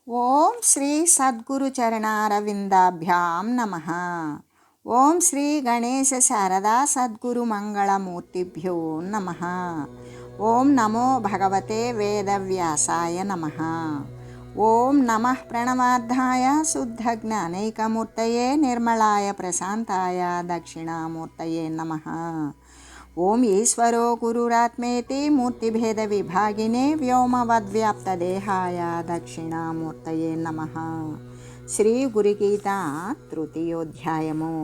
ఓం శ్రీ సద్గురు చరణారవిందాభ్యాం నమః. ఓం శ్రీ గణేశ శారదా సద్గురు మంగళమూర్తిభ్యో నమః. ఓం నమో భగవతే వేదవ్యాసాయ నమః. ఓం నమః ప్రణవార్థాయ శుద్ధ జ్ఞానైకమూర్తయే నిర్మలాయ ప్రశాంతాయ దక్షిణామూర్తయే నమః. ఓం ఈశ్వరో గురురాత్మేతి మూర్తిభేద విభాగినే వ్యోమవద్వ్యాప్తదేహాయ దక్షిణామూర్తయే నమః. శ్రీ గురుగీత తృతీయోధ్యాయము.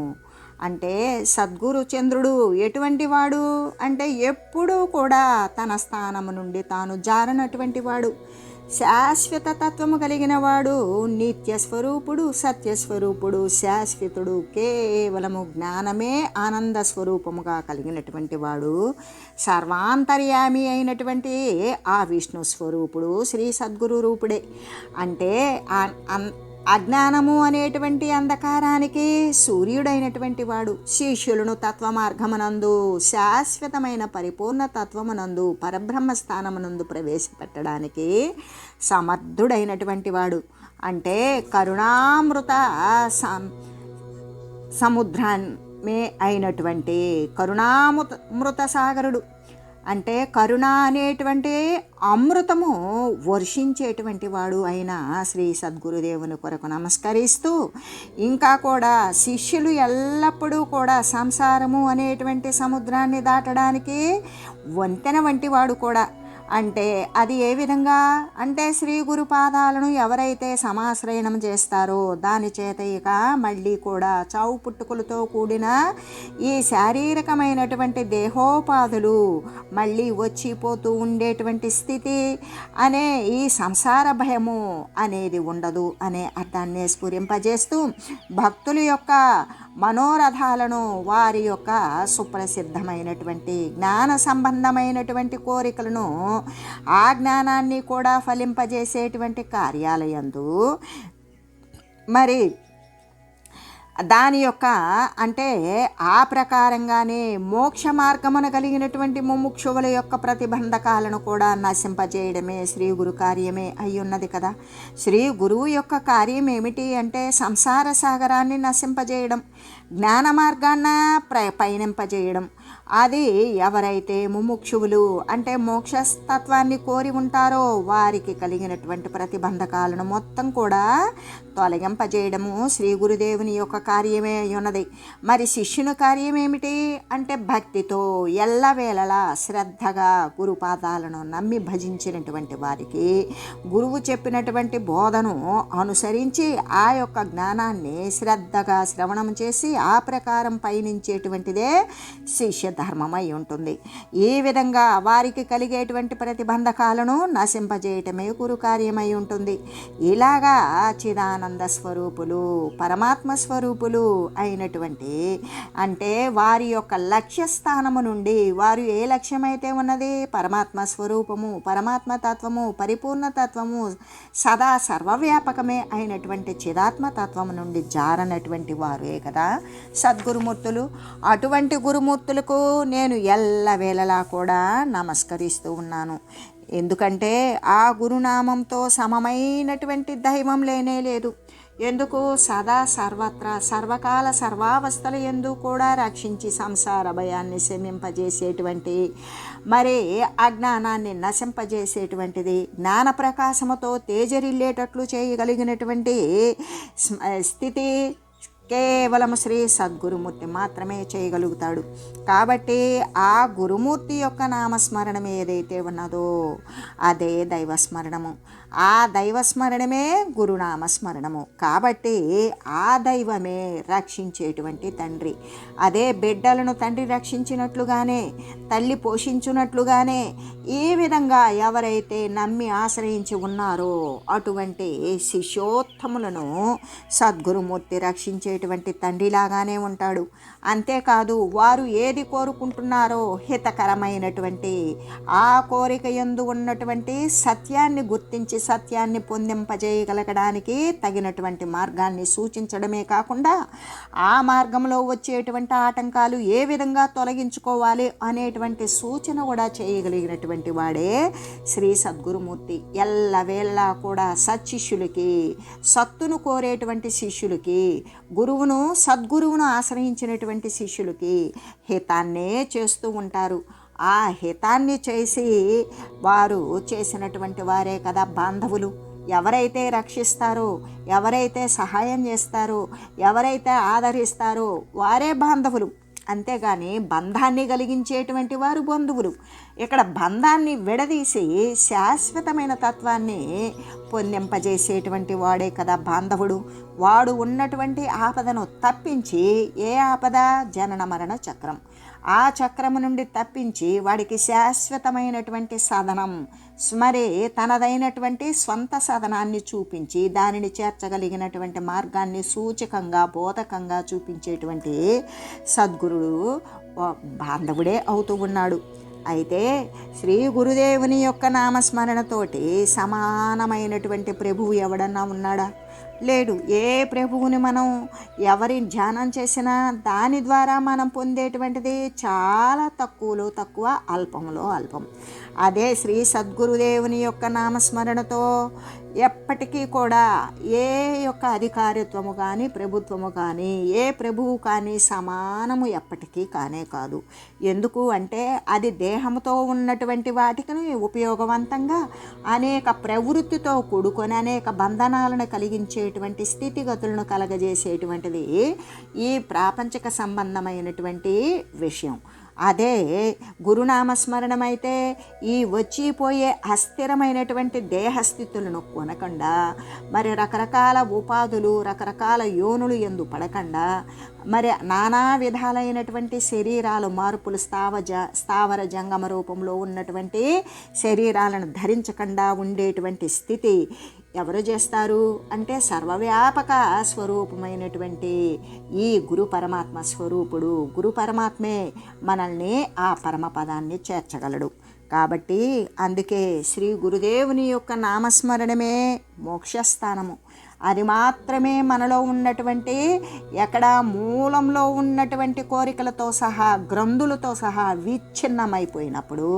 అంటే సద్గురు చంద్రుడు ఎటువంటి వాడు అంటే ఎప్పుడూ కూడా తన స్థానము నుండి తాను జారనటువంటి వాడు, శాశ్వత తత్వము కలిగిన వాడు, నిత్య స్వరూపుడు, సత్యస్వరూపుడు, శాశ్వతుడు, కేవలము జ్ఞానమే ఆనంద స్వరూపముగా కలిగినటువంటి వాడు, సర్వాంతర్యామి అయినటువంటి ఆ విష్ణు స్వరూపుడు శ్రీ సద్గురు రూపుడే. అంటే అజ్ఞానము అనేటువంటి అంధకారానికి సూర్యుడైనటువంటి వాడు, శిష్యులను తత్వమార్గమునందు శాశ్వతమైన పరిపూర్ణ తత్వమునందు పరబ్రహ్మ స్థానమునందు ప్రవేశపెట్టడానికి సమర్థుడైనటువంటి వాడు. అంటే కరుణామృత సముద్రమే అయినటువంటి కరుణామృత సాగరుడు. అంటే కరుణ అనేటువంటి అమృతము వర్షించేటువంటి వాడు అయిన శ్రీ సద్గురుదేవుని కొరకు నమస్కరిస్తూ, ఇంకా కూడా శిష్యులు ఎల్లప్పుడూ కూడా సంసారము అనేటువంటి సముద్రాన్ని దాటడానికి వంతెన వంటి వాడు కూడా. అంటే అది ఏ విధంగా అంటే శ్రీ గురు పాదాలను ఎవరైతే సమాశ్రయణం చేస్తారో దాని చేత ఇక మళ్ళీ కూడా చావు పుట్టుకలతో కూడిన ఈ శారీరకమైనటువంటి దేహోపాధులు మళ్ళీ వచ్చిపోతూ ఉండేటువంటి స్థితి అనే ఈ సంసార భయము అనేది ఉండదు అనే అర్థాన్ని స్ఫురింపజేస్తూ భక్తుల యొక్క మనోరథాలను, వారి యొక్క సుప్రసిద్ధమైనటువంటి జ్ఞాన సంబంధమైనటువంటి కోరికలను, ఆ జ్ఞానాన్ని కూడా ఫలింపజేసేటువంటి కార్యాలయందు మరి దాని యొక్క అంటే ఆ ప్రకారంగానే మోక్ష మార్గమున కలిగినటువంటి ముముక్షువుల యొక్క ప్రతిబంధకాలను కూడా నశింపజేయడమే శ్రీ గురు కార్యమే అయ్యున్నది కదా. శ్రీ గురువు యొక్క కార్యం ఏమిటి అంటే సంసార సాగరాన్ని నశింపజేయడం, జ్ఞాన మార్గాన్న పయనింపజేయడం. అది ఎవరైతే ముముక్షువులు అంటే మోక్షతత్వాన్ని కోరి ఉంటారో వారికి కలిగినటువంటి ప్రతిబంధకాలను మొత్తం కూడా తొలగింపజేయడము శ్రీ గురుదేవుని యొక్క కార్యమే ఉన్నది. మరి శిష్యుని కార్యం ఏమిటి అంటే భక్తితో ఎల్లవేళలా శ్రద్ధగా గురుపాదాలను నమ్మి భజించినటువంటి వారికి గురువు చెప్పినటువంటి బోధను అనుసరించి ఆ యొక్క జ్ఞానాన్ని శ్రద్ధగా శ్రవణం చేసి ఆ ప్రకారం పయనించేటువంటిదే శిష్య ధర్మమై ఉంటుంది. ఈ విధంగా వారికి కలిగేటువంటి ప్రతిబంధకాలను నశింపజేయటమే గురు కార్యమై ఉంటుంది. ఇలాగా చిదానంద స్వరూపులు, పరమాత్మ స్వరూపులు అయినటువంటి అంటే వారి యొక్క లక్ష్యస్థానము నుండి వారు ఏ లక్ష్యమైతే ఉన్నది పరమాత్మ స్వరూపము, పరమాత్మ తత్వము, పరిపూర్ణ తత్వము, సదా సర్వవ్యాపకమే అయినటువంటి చిదాత్మ తత్వము నుండి జారనటువంటి వారే కదా సద్గురుమూర్తులు. అటువంటి గురుమూర్తులకు నేను ఎల్లవేళలా కూడా నమస్కరిస్తూ ఉన్నాను. ఎందుకంటే ఆ గురునామంతో సమమైనటువంటి దైవం లేనే లేదు. ఎందుకు సదా సర్వత్రా సర్వకాల సర్వావస్థల యందు కూడా రక్షించి సంసార భయాన్ని శమింపజేసేటువంటి మరి అజ్ఞానాన్ని నశింపజేసేటువంటిది, జ్ఞాన ప్రకాశముతో తేజరిల్లేటట్లు చేయగలిగినటువంటి స్థితి కేవలం శ్రీ సద్గురుమూర్తి మాత్రమే చేయగలుగుతాడు. కాబట్టి ఆ గురుమూర్తి యొక్క నామస్మరణం ఏదైతే ఉన్నదో అదే దైవస్మరణము, ఆ దైవస్మరణమే గురునామస్మరణము. కాబట్టి ఆ దైవమే రక్షించేటువంటి తండ్రి. అదే బిడ్డలను తండ్రి రక్షించినట్లుగానే, తల్లి పోషించున్నట్లుగానే ఈ విధంగా ఎవరైతే నమ్మి ఆశ్రయించి ఉన్నారో అటువంటి శిష్యోత్తములను సద్గురుమూర్తి రక్షించేటువంటి తండ్రిలాగానే ఉంటాడు. అంతేకాదు వారు ఏది కోరుకుంటున్నారో హితకరమైనటువంటి ఆ కోరిక యందు ఉన్నటువంటి సత్యాన్ని గుర్తించి మంచి సత్యాన్ని పొందింపజేయగలగడానికి తగినటువంటి మార్గాన్ని సూచించడమే కాకుండా ఆ మార్గంలో వచ్చేటువంటి ఆటంకాలు ఏ విధంగా తొలగించుకోవాలి అనేటువంటి సూచన కూడా చేయగలిగినటువంటి వాడే శ్రీ సద్గురుమూర్తి. ఎల్లవేళలా కూడా సత్శిష్యులకి, సత్తును కోరేటువంటి శిష్యులకి, సద్గురువును ఆశ్రయించినటువంటి శిష్యులకి హితాన్నే చేస్తూ ఉంటారు. ఆ హితాన్ని చేసి వారు చేసినటువంటి వారే కదా బాంధవులు. ఎవరైతే రక్షిస్తారో, ఎవరైతే సహాయం చేస్తారో, ఎవరైతే ఆదరిస్తారో వారే బాంధవులు. అంతేగాని బంధాన్ని కలిగించేటువంటి వారు బంధువులు. ఇక్కడ బంధాన్ని విడదీసి శాశ్వతమైన తత్వాన్ని పొందింపజేసేటువంటి వాడే కదా బాంధవుడు. వాడు ఉన్నటువంటి ఆపదను తప్పించి, ఏ ఆపద? జనన మరణ చక్రం. ఆ చక్రము నుండి తప్పించి వాడికి శాశ్వతమైనటువంటి సాధనం మరి తనదైనటువంటి స్వంత సాధనాన్ని చూపించి దానిని చేర్చగలిగినటువంటి మార్గాన్ని సూచకంగా, బోధకంగా చూపించేటువంటి సద్గురుడు బాంధవుడే అవుతూ ఉన్నాడు. అయితే శ్రీ గురుదేవుని యొక్క నామస్మరణతోటి సమానమైనటువంటి ప్రభువు ఎవడన్నా ఉన్నాడా? లేడు. ఏ ప్రభువుని మనం ఎవరి ధ్యానం చేసినా దాని ద్వారా మనం పొందేటువంటిది చాలా తక్కువలో తక్కువ, అల్పంలో అల్పం. అదే శ్రీ సద్గురుదేవుని యొక్క నామస్మరణతో ఎప్పటికీ కూడా ఏ యొక్క అధికారిత్వము కానీ, ప్రభుత్వము కానీ, ఏ ప్రభువు కానీ సమానము ఎప్పటికీ కానే కాదు. ఎందుకు అంటే అది దేహంతో ఉన్నటువంటి వాటికి ఉపయోగవంతంగా అనేక ప్రవృత్తితో కూడుకొని అనేక బంధనాలను కలిగించేటువంటి స్థితిగతులను కలగజేసేటువంటిది ఈ ప్రాపంచిక సంబంధమైనటువంటి విషయం. అదే గురునామస్మరణం అయితే ఈ వచ్చిపోయే అస్థిరమైనటువంటి దేహస్థితులను కొనకుండా, మరి రకరకాల ఉపాధులు, రకరకాల యోనులు ఎందు పడకుండా, మరి నానా విధాలైనటువంటి శరీరాలు మార్పులు, స్థావర జంగమ రూపంలో ఉన్నటువంటి శరీరాలను ధరించకుండా ఉండేటువంటి స్థితి ఎవరు చేస్తారు అంటే సర్వవ్యాపక స్వరూపమైనటువంటి ఈ గురు పరమాత్మ స్వరూపుడు. గురు పరమాత్మే మనల్ని ఆ పరమపదాన్ని చేర్చగలడు. కాబట్టి అందుకే శ్రీ గురుదేవుని యొక్క నామస్మరణమే మోక్షస్థానము. అది మాత్రమే మనలో ఉన్నటువంటి ఎక్కడ మూలంలో ఉన్నటువంటి కోరికలతో సహా, గ్రంథులతో సహా విచ్ఛిన్నమైపోయినప్పుడు,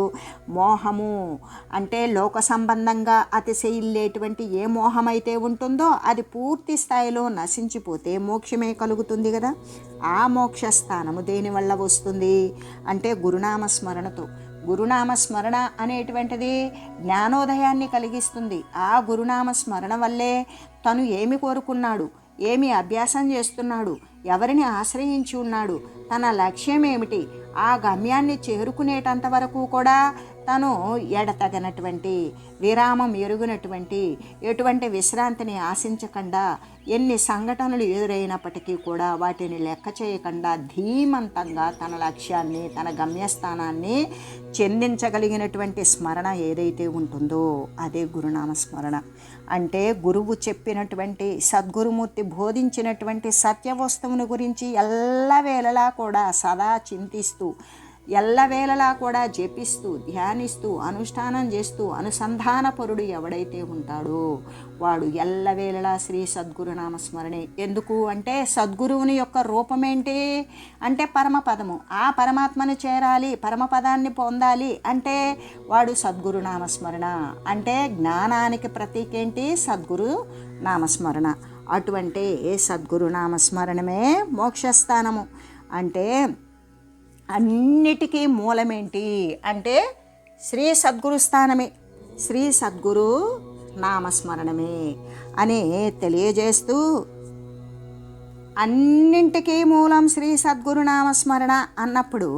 మోహము అంటే లోక సంబంధంగా అతిశయిల్లేటువంటి ఏ మోహమైతే ఉంటుందో అది పూర్తి స్థాయిలో నశించిపోతే మోక్షమే కలుగుతుంది కదా. ఆ మోక్షస్థానము దేనివల్ల వస్తుంది అంటే గురునామస్మరణతో. గురునామస్మరణ అనేటువంటిది జ్ఞానోదయాన్ని కలిగిస్తుంది. ఆ గురునామస్మరణ వల్లే తను ఏమి కోరుకున్నాడు, ఏమి అభ్యాసం చేస్తున్నాడు, ఎవరిని ఆశ్రయించి ఉన్నాడు, తన లక్ష్యం ఏమిటి, ఆ గమ్యాన్ని చేరుకునేటంత వరకు కూడా తను ఎడతగనటువంటి, విరామం ఎరుగినటువంటి, ఎటువంటి విశ్రాంతిని ఆశించకుండా, ఎన్ని సంఘటనలు ఎదురైనప్పటికీ కూడా వాటిని లెక్క చేయకుండా ధీమంతంగా తన లక్ష్యాన్ని, తన గమ్యస్థానాన్ని చెందించగలిగినటువంటి స్మరణ ఏదైతే ఉంటుందో అదే గురునామస్మరణ. అంటే గురువు చెప్పినటువంటి, సద్గురుమూర్తి బోధించినటువంటి సత్యవస్తువుని గురించి ఎల్లవేళలా కూడా సదా చింతిస్తూ, ఎల్లవేళలా కూడా జపిస్తూ, ధ్యానిస్తూ, అనుష్ఠానం చేస్తూ అనుసంధానపరుడు ఎవడైతే ఉంటాడో వాడు ఎల్లవేళలా శ్రీ సద్గురునామస్మరణే. ఎందుకు అంటే సద్గురువుని యొక్క రూపమేంటి అంటే పరమపదము. ఆ పరమాత్మను చేరాలి, పరమపదాన్ని పొందాలి అంటే వాడు సద్గురునామస్మరణ. అంటే జ్ఞానానికి ప్రతీకేంటి? సద్గురు నామస్మరణ. అటువంటి సద్గురునామస్మరణమే మోక్షస్థానము. అంటే అన్నిటికీ మూలమేంటి అంటే శ్రీ సద్గురు స్థానమే, శ్రీ సద్గురు నామస్మరణమే అని తెలియజేస్తూ, అన్నింటికీ మూలం శ్రీ సద్గురు నామస్మరణ అన్నప్పుడు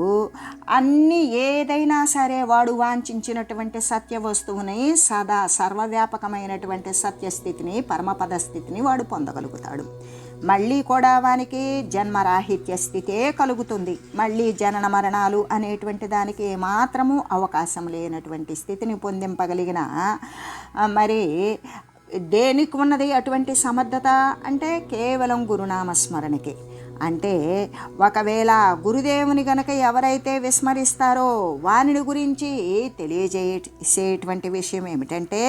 అన్ని ఏదైనా సరే వాడు వాంఛించినటువంటి సత్య వస్తువుని, సదా సర్వవ్యాపకమైనటువంటి సత్యస్థితిని, పరమపద స్థితిని వాడు పొందగలుగుతాడు. మళ్ళీ కూడా వానికి జన్మరాహిత్య స్థితే కలుగుతుంది. మళ్ళీ జనన మరణాలు అనేటువంటి దానికి ఏమాత్రము అవకాశం లేనటువంటి స్థితిని పొందింపగలిగిన మరి దేనికి ఉన్నది అటువంటి సమర్థత అంటే కేవలం గురునామస్మరణకి. అంటే ఒకవేళ గురుదేవుని గనక ఎవరైతే విస్మరిస్తారో వాని గురించి తెలియజేసేటువంటి విషయం ఏమిటంటే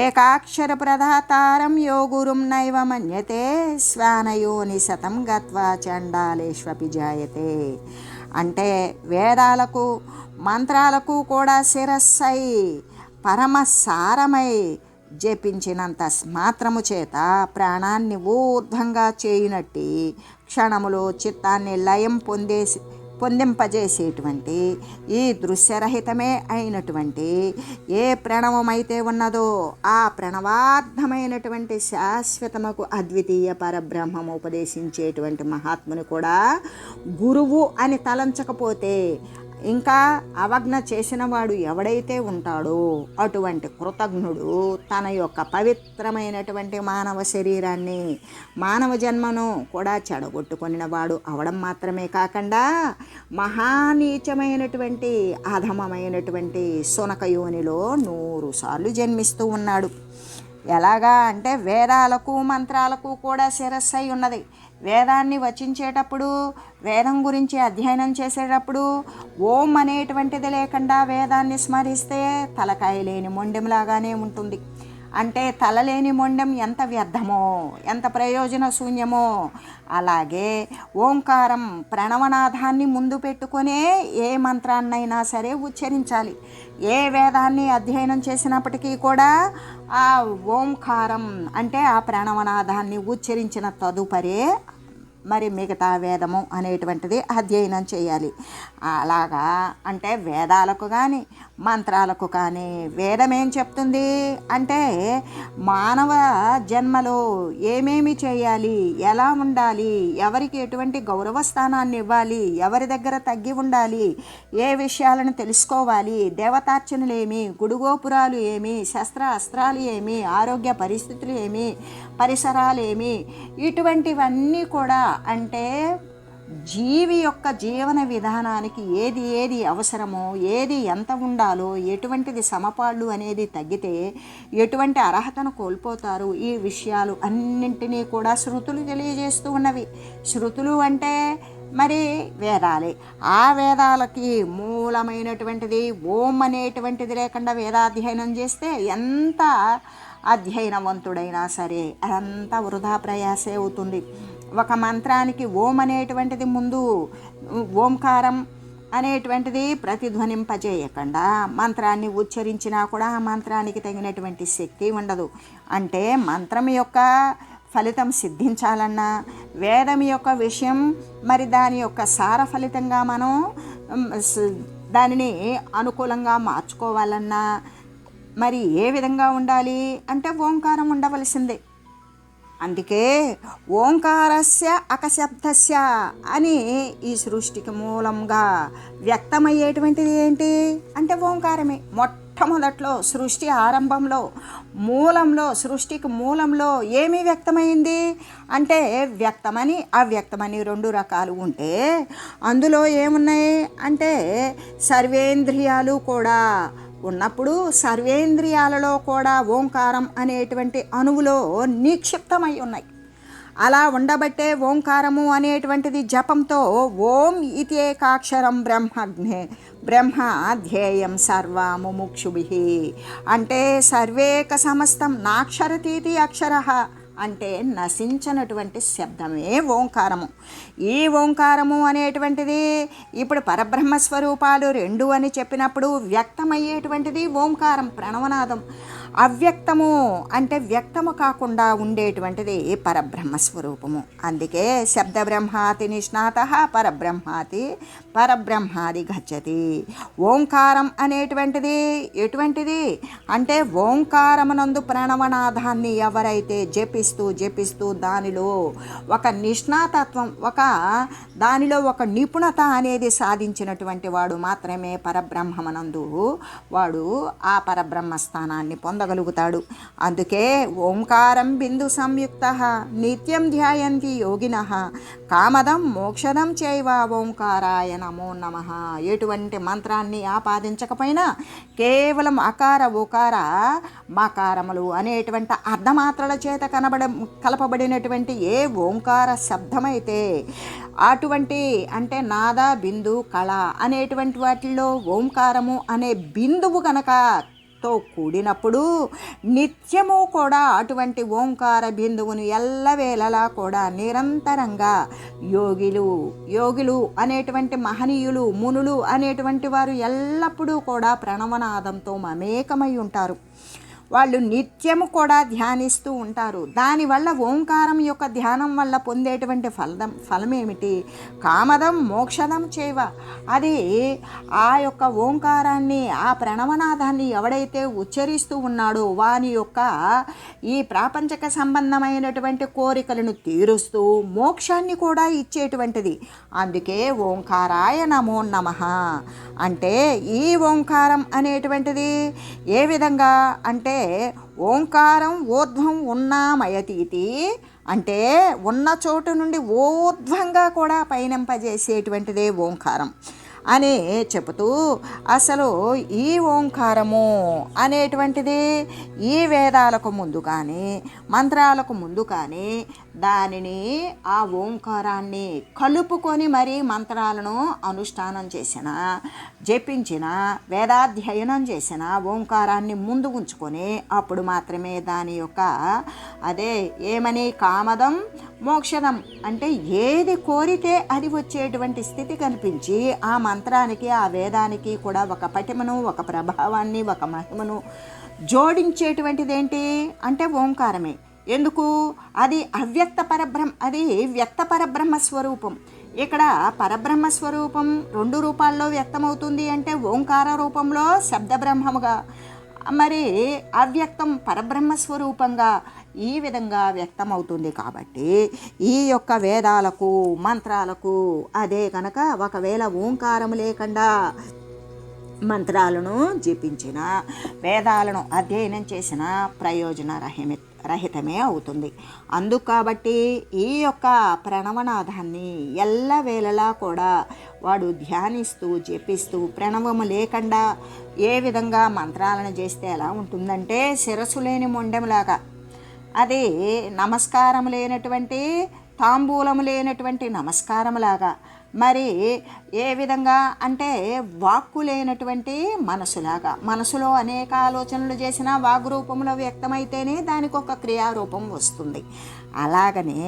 ఏకాక్షర ప్రధాతారం యో గురుం నైవ మన్యతే శ్వానయోని శతం గత్వా చండాలేష్వపి జాయతే. అంటే వేదాలకు మంత్రాలకు కూడా శిరస్సై పరమసారమై జపించినంత మాత్రము చేత ప్రాణాన్ని ఊర్ధ్వంగా చేయునట్టి క్షణములో చిత్తాన్ని లయం పొందింపజేసేటువంటి ఈ దృశ్యరహితమే అయినటువంటి ఏ ప్రణవమైతే ఉన్నదో ఆ ప్రణవార్థమైనటువంటి శాశ్వతముకు అద్వితీయ పరబ్రహ్మము ఉపదేశించేటువంటి మహాత్ముని కూడా గురువు అని తలంచకపోతే ఇంకా అవజ్ఞ చేసిన వాడు ఎవడైతే ఉంటాడో అటువంటి కృతజ్ఞుడు తన యొక్క పవిత్రమైనటువంటి మానవ శరీరాన్ని మానవ జన్మను కూడా చెడగొట్టుకొనిన వాడు అవడం మాత్రమే కాకుండా మహానీచమైనటువంటి అధమమైనటువంటి సునకయోనిలో 100 సార్లు జన్మిస్తూ ఉన్నాడు. ఎలాగా అంటే వేదాలకు మంత్రాలకు కూడా శిరస్సై ఉన్నది. వేదాన్ని వచించేటప్పుడు వేదం గురించి అధ్యయనం చేసేటప్పుడు ఓం అనేటువంటిది లేకుండా వేదాన్ని స్మరిస్తే తలకాయ లేని మొండెంలాగానే ఉంటుంది. అంటే తలలేని మొండెం ఎంత వ్యర్థమో ఎంత ప్రయోజన శూన్యమో అలాగే ఓంకారం ప్రణవనాదాన్ని ముందు పెట్టుకునే ఏ మంత్రాన్నైనా సరే ఉచ్చరించాలి. ఏ వేదాన్ని అధ్యయనం చేసినప్పటికీ కూడా ఆ ఓంకారం అంటే ఆ ప్రణవనాదాన్ని ఉచ్చరించిన తదుపరే మరి మిగతా వేదము అనేటువంటిది అధ్యయనం చేయాలి. అలాగా అంటే వేదాలకు కానీ మంత్రాలకు కానీ వేదం ఏం చెప్తుంది అంటే మానవ జన్మలో ఏమేమి చేయాలి, ఎలా ఉండాలి, ఎవరికి ఎటువంటి గౌరవ స్థానాన్ని ఇవ్వాలి, ఎవరి దగ్గర తగ్గి ఉండాలి, ఏ విషయాలను తెలుసుకోవాలి, దేవతార్చనలు ఏమి, గుడిగోపురాలు ఏమి, శస్త్ర అస్త్రాలు ఏమి, ఆరోగ్య పరిస్థితులు ఏమి, పరిసరాలు ఏమి, ఇటువంటివన్నీ కూడా అంటే జీవి యొక్క జీవన విధానానికి ఏది ఏది అవసరమో ఏది ఎంత ఉండాలో ఎటువంటిది సమపాళ్ళు అనేది తగ్గితే ఎటువంటి అర్హతను కోల్పోతారు ఈ విషయాలు అన్నింటినీ కూడా శృతులు తెలియజేస్తూ ఉన్నవి. శృతులు అంటే మరి వేదాలే. ఆ వేదాలకి మూలమైనటువంటిది ఓం అనేటువంటిది లేకుండా వేదాధ్యయనం చేస్తే ఎంత అధ్యయనవంతుడైనా సరే అదంతా వృధా ప్రయాసే అవుతుంది. ఒక మంత్రానికి ఓం అనేటువంటిది ముందు ఓంకారం అనేటువంటిది ప్రతిధ్వనింపజేయకుండా మంత్రాన్ని ఉచ్చరించినా కూడా ఆ మంత్రానికి తగినటువంటి శక్తి ఉండదు. అంటే మంత్రం యొక్క ఫలితం సిద్ధించాలన్నా వేదం యొక్క విషయం మరి దాని యొక్క సార ఫలితంగా మనం దానిని అనుకూలంగా మార్చుకోవాలన్నా మరి ఏ విధంగా ఉండాలి అంటే ఓంకారం ఉండవలసిందే. అందుకే ఓంకారస్య అకశబ్దస్య అని ఈ సృష్టికి మూలంగా వ్యక్తమయ్యేటువంటిది ఏంటి అంటే ఓంకారమే. మొట్టమొదట్లో సృష్టి ఆరంభంలో మూలంలో సృష్టికి మూలంలో ఏమి వ్యక్తమైంది అంటే వ్యక్తమని అవ్యక్తమని 2 రకాలు ఉంటే అందులో ఏమున్నాయి అంటే సర్వేంద్రియాలు కూడా ఉన్నప్పుడు సర్వేంద్రియాలలో కూడా ఓంకారం అనేటువంటి అణువులో నిక్షిప్తమై ఉన్నాయి. అలా ఉండబట్టే ఓంకారము అనేటువంటిది జపంతో ఓం ఇత్యేకాక్షరం బ్రహ్మ ధ్యేయం సర్వముముక్షుభిః అంటే సర్వేక సమస్తం నాక్షరతీతి అక్షరః అంటే నశించినటువంటి శబ్దమే ఓంకారము. ఈ ఓంకారము అనేటువంటిది ఇప్పుడు పరబ్రహ్మస్వరూపాలు 2 అని చెప్పినప్పుడు వ్యక్తమయ్యేటువంటిది ఓంకారం ప్రణవనాదం. అవ్యక్తము అంటే వ్యక్తము కాకుండా ఉండేటువంటిది పరబ్రహ్మస్వరూపము. అందుకే శబ్ద బ్రహ్మాతి నిష్ణాతః పరబ్రహ్మాది గచ్చతి. ఓంకారం అనేటువంటిది ఎటువంటిది అంటే ఓంకారమునందు ప్రణవనాదాన్ని ఎవరైతే జపిస్తూ దానిలో ఒక నిష్ణాతత్వం దానిలో ఒక నిపుణత అనేది సాధించినటువంటి వాడు మాత్రమే పరబ్రహ్మనందు వాడు ఆ పరబ్రహ్మ స్థానాన్ని పొందగలుగుతాడు. అందుకే ఓంకారం బిందు సంయుక్త నిత్యం ధ్యాయంతి యోగినః కామదం మోక్షదం చైవ ఓంకారాయ నమో నమః. ఎటువంటి మంత్రాన్ని ఆపాదించకపోయినా కేవలం అకార ఓకార మకారములు అనేటువంటి అర్ధమాత్రల చేత కలపబడినటువంటి ఏ ఓంకార శబ్దమైతే అటువంటి అంటే నాద బిందు కళ అనేటువంటి వాటిల్లో ఓంకారము అనే బిందువు కనుక తో కూడినప్పుడు నిత్యము కూడా అటువంటి ఓంకార బిందువును ఎల్లవేళలా కూడా నిరంతరంగా యోగులు అనేటువంటి మహనీయులు మునులు అనేటువంటి వారు ఎల్లప్పుడూ కూడా ప్రణవనాదంతో మమేకమై ఉంటారు. వాళ్ళు నిత్యము కూడా ధ్యానిస్తూ ఉంటారు. దానివల్ల ఓంకారం యొక్క ధ్యానం వల్ల పొందేటువంటి ఫలం ఏమిటి? కామదం మోక్షదం చేవ. అది ఆ యొక్క ఓంకారాన్ని ఆ ప్రణవనాదాన్ని ఎవడైతే ఉచ్చరిస్తూ ఉన్నాడో వాని యొక్క ఈ ప్రాపంచక సంబంధమైనటువంటి కోరికలను తీరుస్తూ మోక్షాన్ని కూడా ఇచ్చేటువంటిది. అందుకే ఓంకారాయ నమో నమః అంటే ఈ ఓంకారం అనేటువంటిది ఏ విధంగా అంటే ఓంకారం ఊర్ధ్వం ఉన్నామయతీతి అంటే ఉన్న చోటు నుండి ఊర్ధ్వంగా కూడా పయనింపజేసేటువంటిదే ఓంకారం అని చెబుతూ అసలు ఈ ఓంకారము అనేటువంటిది ఈ వేదాలకు ముందు కానీ మంత్రాలకు ముందు కానీ దానిని ఆ ఓంకారాన్ని కలుపుకొని మరీ మంత్రాలను అనుష్ఠానం చేసిన జపించిన వేదాధ్యయనం చేసిన ఓంకారాన్ని ముందు ఉంచుకొని అప్పుడు మాత్రమే దాని యొక్క అదే ఏమని కామదం మోక్షదం అంటే ఏది కోరితే అది వచ్చేటువంటి స్థితి కల్పించి ఆ మంత్రానికి ఆ వేదానికి కూడా ఒక పటిమను ఒక ప్రభావాన్ని ఒక మహిమను జోడించేటువంటిది ఏంటి అంటే ఓంకారమే. ఎందుకు? అది అది వ్యక్త పరబ్రహ్మ స్వరూపం. ఇక్కడ పరబ్రహ్మ స్వరూపం 2 రూపాల్లో వ్యక్తమవుతుంది అంటే ఓంకార రూపంలో శబ్దబ్రహ్మముగా, మరి అవ్యక్తం పరబ్రహ్మ స్వరూపంగా ఈ విధంగా వ్యక్తమవుతుంది. కాబట్టి ఈ యొక్క వేదాలకు మంత్రాలకు అదే కనుక ఒకవేళ ఓంకారం లేకుండా మంత్రాలను జపించిన వేదాలను అధ్యయనం చేసిన ప్రయోజన రహితమే అవుతుంది. అందుకు కాబట్టి ఈ యొక్క ప్రణవనాదాన్ని ఎల్లవేళలా కూడా వాడు ధ్యానిస్తూ జపిస్తూ ప్రణవము లేకుండా ఏ విధంగా మంత్రాలను చేస్తే ఎలా ఉంటుందంటే శిరస్సు లేని మొండెంలాగా, అది నమస్కారం లేనటువంటి తాంబూలము లేనటువంటి నమస్కారములాగా, మరి ఏ విధంగా అంటే వాక్కు లేనటువంటి మనసులాగా, మనసులో అనేక ఆలోచనలు చేసినా వాగ్రూపంలో వ్యక్తమైతేనే దానికి ఒక క్రియారూపం వస్తుంది. అలాగనే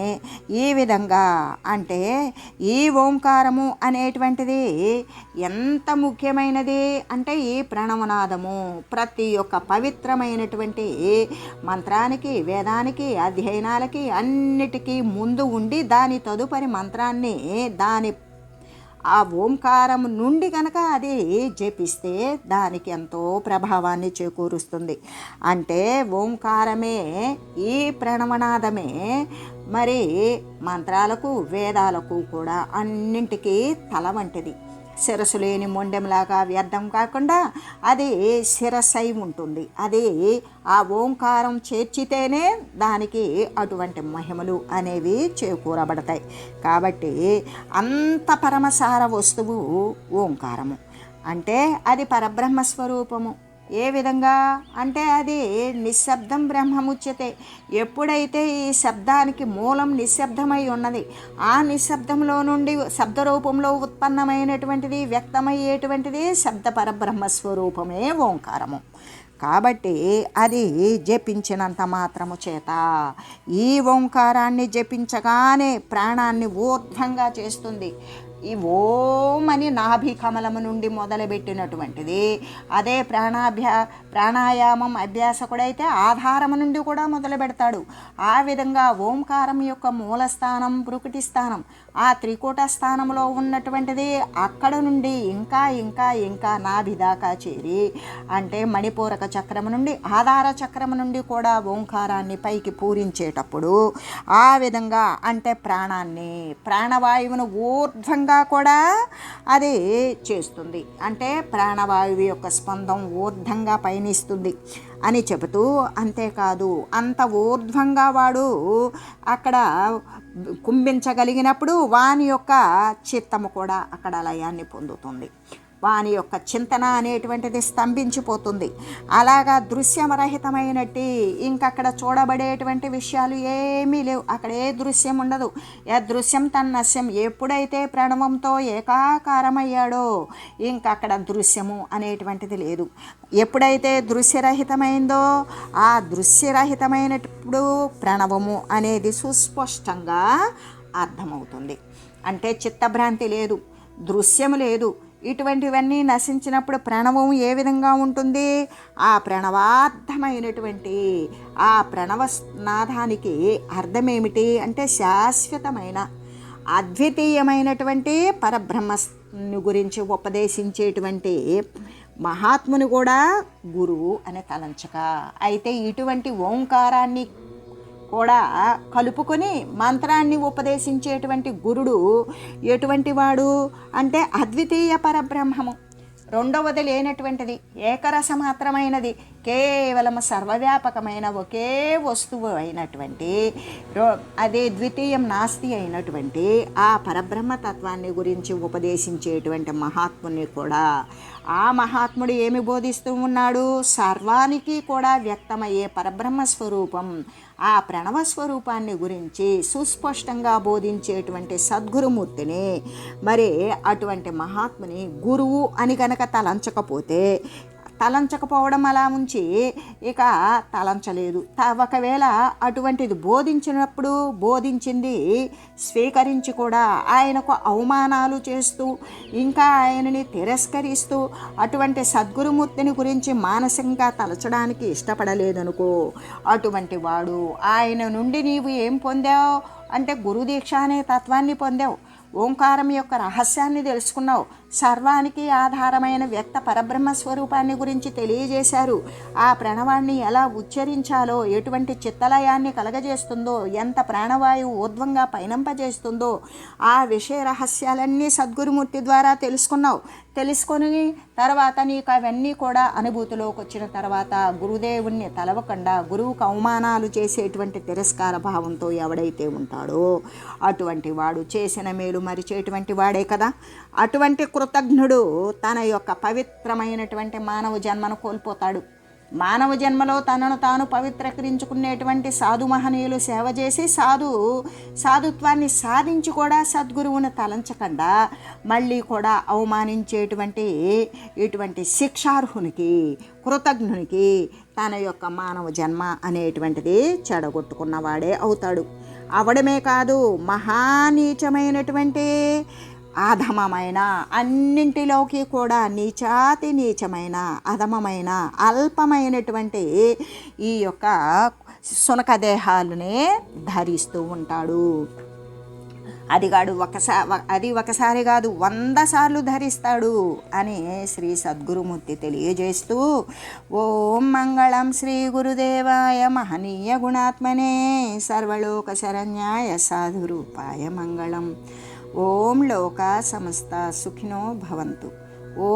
ఈ విధంగా అంటే ఈ ఓంకారము అనేటువంటిది ఎంత ముఖ్యమైనది అంటే ఈ ప్రణవనాదము ప్రతి ఒక్క పవిత్రమైనటువంటి మంత్రానికి వేదానికి అధ్యయనాలకి అన్నిటికీ ముందు ఉండి దాని తదుపరి మంత్రాన్ని దాని ఆ ఓంకారం నుండి కనుక అది జపిస్తే దానికి ఎంతో ప్రభావాన్ని చేకూరుస్తుంది. అంటే ఓంకారమే ఈ ప్రణవనాదమే మరి మంత్రాలకు వేదాలకు కూడా అన్నింటికీ తల వంటిది. శిరస్సు లేని మొండెంలాగా వ్యర్థం కాకుండా అది శిరస్సై ఉంటుంది. అది ఆ ఓంకారం చేర్చితేనే దానికి అటువంటి మహిమలు అనేవి చేకూరబడతాయి. కాబట్టి అంత పరమసార వస్తువు ఓంకారము అంటే అది పరబ్రహ్మ స్వరూపము. ఏ విధంగా అంటే అది నిశ్శబ్దం బ్రహ్మముచ్యతే. ఎప్పుడైతే ఈ శబ్దానికి మూలం నిశ్శబ్దమై ఉన్నది, ఆ నిశ్శబ్దంలో నుండి శబ్దరూపంలో ఉత్పన్నమైనటువంటిది వ్యక్తమయ్యేటువంటిది శబ్ద పరబ్రహ్మ స్వరూపమే ఓంకారము. కాబట్టి అది జపించినంత మాత్రము చేత ఈ ఓంకారాన్ని జపించగానే ప్రాణాన్ని ఊర్ధ్వంగా చేస్తుంది. ఈ ఓం అని నాభి కమలము నుండి మొదలుపెట్టినటువంటిది అదే ప్రాణాయామం అభ్యాసకుడైతే ఆధారము నుండి కూడా మొదలు పెడతాడు. ఆ విధంగా ఓంకారం యొక్క మూలస్థానం భృకుటి స్థానం, ఆ త్రికూట స్థానంలో ఉన్నటువంటిది అక్కడ నుండి ఇంకా ఇంకా ఇంకా నాభి దాకా చేరి అంటే మణిపూరక చక్రము నుండి ఆధార చక్రము నుండి కూడా ఓంకారాన్ని పైకి పూరించేటప్పుడు ఆ విధంగా అంటే ప్రాణవాయువును ఊర్ధ్వంగా కూడా అది చేస్తుంది. అంటే ప్రాణవాయువు యొక్క స్పందం ఊర్ధ్వంగా పయనిస్తుంది. అని చెబుతూ, అంతేకాదు అంత ఊర్ధ్వంగా వాడు అక్కడ కుంభించగలిగినప్పుడు వాని యొక్క చిత్తము కూడా అక్కడ లయాన్ని పొందుతుంది. వాని యొక్క చింతన అనేటువంటిది స్తంభించిపోతుంది. అలాగా దృశ్యమరహితమైనట్టి ఇంకక్కడ చూడబడేటువంటి విషయాలు ఏమీ లేవు. అక్కడ ఏ దృశ్యం ఉండదు. దృశ్యం తన్నశ్యం. ఎప్పుడైతే ప్రణవంతో ఏకాకారమయ్యాడో ఇంకక్కడ దృశ్యము అనేటువంటిది లేదు. ఎప్పుడైతే దృశ్యరహితమైందో ఆ దృశ్యరహితమైనప్పుడు ప్రణవము అనేది సుస్పష్టంగా అర్థమవుతుంది. అంటే చిత్తభ్రాంతి లేదు, దృశ్యము లేదు. ఇటువంటివన్నీ నశించినప్పుడు ప్రణవం ఏ విధంగా ఉంటుంది? ఆ ప్రణవార్థమైనటువంటి ఆ ప్రణవనాదానికి అర్థమేమిటి అంటే శాశ్వతమైన అద్వితీయమైనటువంటి పరబ్రహ్మను గురించి ఉపదేశించేటువంటి మహాత్ముని కూడా గురువు అని తలంచక, అయితే ఇటువంటి ఓంకారాన్ని కూడా కలుపుకొని మంత్రాన్ని ఉపదేశించేటువంటి గురుడు ఎటువంటి వాడు అంటే అద్వితీయ పరబ్రహ్మము, రెండవది లేనటువంటిది, ఏకరసమాత్రమైనది, కేవలం సర్వవ్యాపకమైన ఒకే వస్తువు అయినటువంటి అదే ద్వితీయం నాస్తి అయినటువంటి ఆ పరబ్రహ్మతత్వాన్ని గురించి ఉపదేశించేటువంటి మహాత్ముని కూడా ఆ మహాత్ముడు ఏమి బోధిస్తూ ఉన్నాడు? సర్వానికి కూడా వ్యక్తమయ్యే పరబ్రహ్మ స్వరూపం, ఆ ప్రణవ స్వరూపాన్ని గురించి సుస్పష్టంగా బోధించేటువంటి సద్గురుమూర్తిని, మరి అటువంటి మహాత్ముని గురువు అని కనుక తలంచకపోవడం అలా ఉంచి ఇక తలంచలేదు. ఒకవేళ అటువంటిది బోధించినప్పుడు బోధించింది స్వీకరించి కూడా ఆయనకు అవమానాలు చేస్తూ ఇంకా ఆయనని తిరస్కరిస్తూ అటువంటి సద్గురుమూర్తిని గురించి మానసికంగా తలచడానికి ఇష్టపడలేదనుకో, అటువంటి వాడు ఆయన నుండి నీవు ఏం పొందావు అంటే గురుదీక్ష అనే తత్వాన్ని పొందావు, ఓంకారం యొక్క రహస్యాన్ని తెలుసుకున్నావు, సర్వానికి ఆధారమైన వ్యక్త పరబ్రహ్మ స్వరూపాన్ని గురించి తెలియజేశారు, ఆ ప్రణవాన్ని ఎలా ఉచ్చరించాలో, ఎటువంటి చిత్తలయాన్ని కలగజేస్తుందో, ఎంత ప్రాణవాయువు ఊర్ధ్వంగా పయనింపజేస్తుందో ఆ విషయ రహస్యాలన్నీ సద్గురుమూర్తి ద్వారా తెలుసుకొని తర్వాత నీకు అవన్నీ కూడా అనుభూతిలోకి వచ్చిన తర్వాత గురుదేవుణ్ణి తలవకుండా గురువుకు అవమానాలు చేసేటువంటి తిరస్కార భావంతో ఎవడైతే ఉంటాడో అటువంటి వాడు చేసిన మేలు మరిచేటువంటి వాడే కదా. అటువంటి కృతజ్ఞుడు తన యొక్క పవిత్రమైనటువంటి మానవ జన్మను కోల్పోతాడు. మానవ జన్మలో తనను తాను పవిత్రీకరించుకునేటువంటి సాధు మహనీయులు సేవ చేసి సాధుత్వాన్ని సాధించి కూడా సద్గురువును తలంచకుండా మళ్ళీ కూడా అవమానించేటువంటి ఇటువంటి శిక్షార్హునికి కృతజ్ఞునికి తన యొక్క మానవ జన్మ అనేటువంటిది చెడగొట్టుకున్నవాడే అవుతాడు. అవడమే కాదు, మహానీచమైనటువంటి అధమమైన అన్నింటిలోకి కూడా నీచాతి నీచమైన అధమమైన అల్పమైనటువంటి ఈ యొక్క సునకదేహాలనే ధరిస్తూ ఉంటాడు. అది ఒకసారి కాదు 100 సార్లు ధరిస్తాడు అని శ్రీ సద్గురుమూర్తి తెలియజేస్తూ, ఓం మంగళం శ్రీ గురుదేవాయ మహనీయ గుణాత్మనే సర్వలోక శరణ్యాయ సాధురూపాయ మంగళం. ఓం లోకా సమస్త సుఖినో భవంతు.